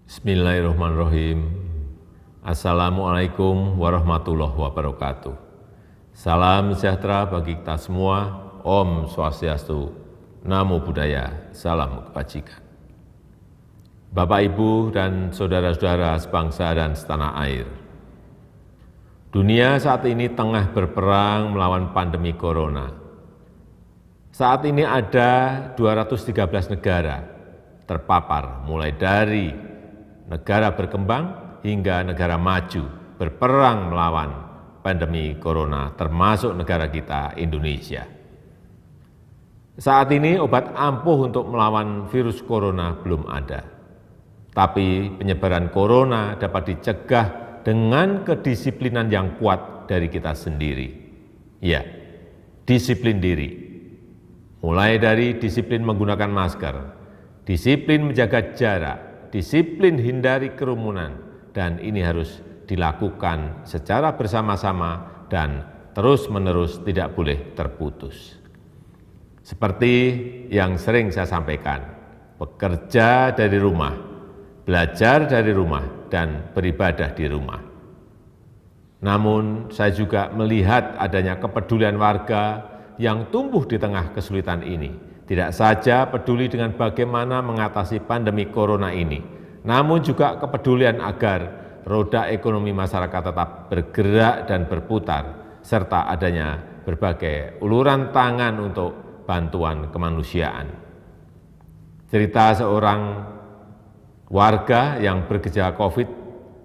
Bismillahirrahmanirrahim. Assalamualaikum warahmatullahi wabarakatuh. Salam sejahtera bagi kita semua. Om Swastiastu, Namo Buddhaya, Salam Kebajikan. Bapak, Ibu, dan saudara-saudara sebangsa dan setanah air. Dunia saat ini tengah berperang melawan pandemi corona. Saat ini ada 213 negara terpapar, mulai dari negara berkembang hingga negara maju berperang melawan pandemi corona, termasuk negara kita, Indonesia. Saat ini obat ampuh untuk melawan virus corona belum ada. Tapi penyebaran corona dapat dicegah dengan kedisiplinan yang kuat dari kita sendiri. Ya, disiplin diri. Mulai dari disiplin menggunakan masker, disiplin menjaga jarak, disiplin hindari kerumunan, dan ini harus dilakukan secara bersama-sama dan terus-menerus, tidak boleh terputus. Seperti yang sering saya sampaikan, bekerja dari rumah, belajar dari rumah, dan beribadah di rumah. Namun saya juga melihat adanya kepedulian warga yang tumbuh di tengah kesulitan ini. Tidak saja peduli dengan bagaimana mengatasi pandemi corona ini, namun juga kepedulian agar roda ekonomi masyarakat tetap bergerak dan berputar, serta adanya berbagai uluran tangan untuk bantuan kemanusiaan. Cerita seorang warga yang bergejala COVID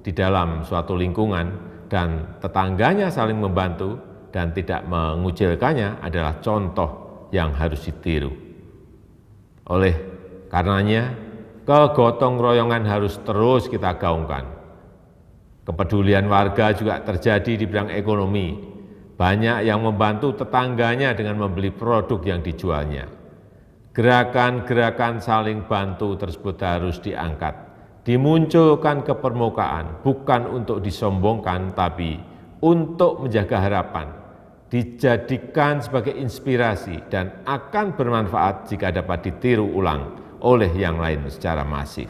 di dalam suatu lingkungan dan tetangganya saling membantu dan tidak mengucilkannya adalah contoh yang harus ditiru. Oleh karenanya, kegotong royongan harus terus kita gaungkan. Kepedulian warga juga terjadi di bidang ekonomi. Banyak yang membantu tetangganya dengan membeli produk yang dijualnya. Gerakan-gerakan saling bantu tersebut harus diangkat, dimunculkan ke permukaan, bukan untuk disombongkan, tapi untuk menjaga harapan, dijadikan sebagai inspirasi dan akan bermanfaat jika dapat ditiru ulang oleh yang lain secara masif.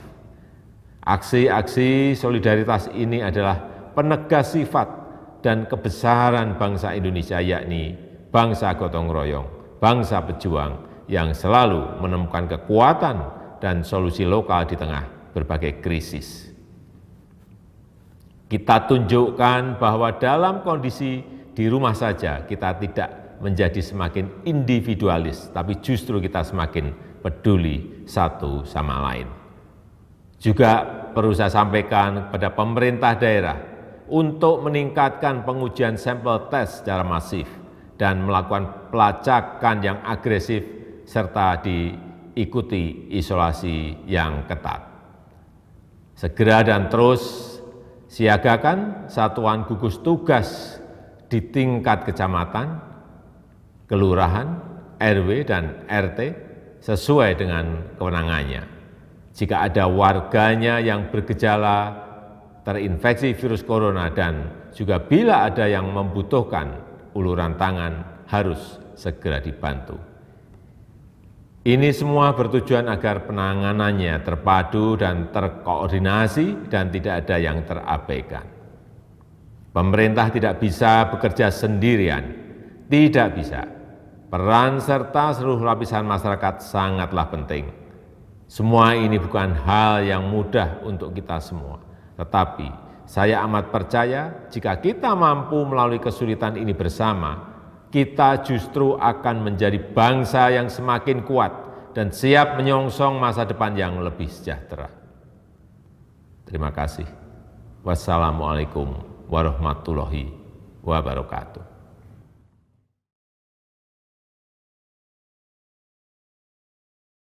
Aksi-aksi solidaritas ini adalah penegas sifat dan kebesaran bangsa Indonesia, yakni bangsa gotong royong, bangsa pejuang yang selalu menemukan kekuatan dan solusi lokal di tengah berbagai krisis. Kita tunjukkan bahwa dalam kondisi di rumah saja kita tidak menjadi semakin individualis, tapi justru kita semakin peduli satu sama lain. Juga perlu saya sampaikan kepada pemerintah daerah untuk meningkatkan pengujian sampel tes secara masif dan melakukan pelacakan yang agresif serta diikuti isolasi yang ketat. Segera dan terus siagakan satuan gugus tugas di tingkat kecamatan, kelurahan, RW, dan RT sesuai dengan kewenangannya. Jika ada warganya yang bergejala terinfeksi virus corona dan juga bila ada yang membutuhkan uluran tangan harus segera dibantu. Ini semua bertujuan agar penanganannya terpadu dan terkoordinasi dan tidak ada yang terabaikan. Pemerintah tidak bisa bekerja sendirian, tidak bisa. Peran serta seluruh lapisan masyarakat sangatlah penting. Semua ini bukan hal yang mudah untuk kita semua. Tetapi saya amat percaya jika kita mampu melalui kesulitan ini bersama, kita justru akan menjadi bangsa yang semakin kuat dan siap menyongsong masa depan yang lebih sejahtera. Terima kasih. Wassalamualaikum warahmatullahi wabarakatuh.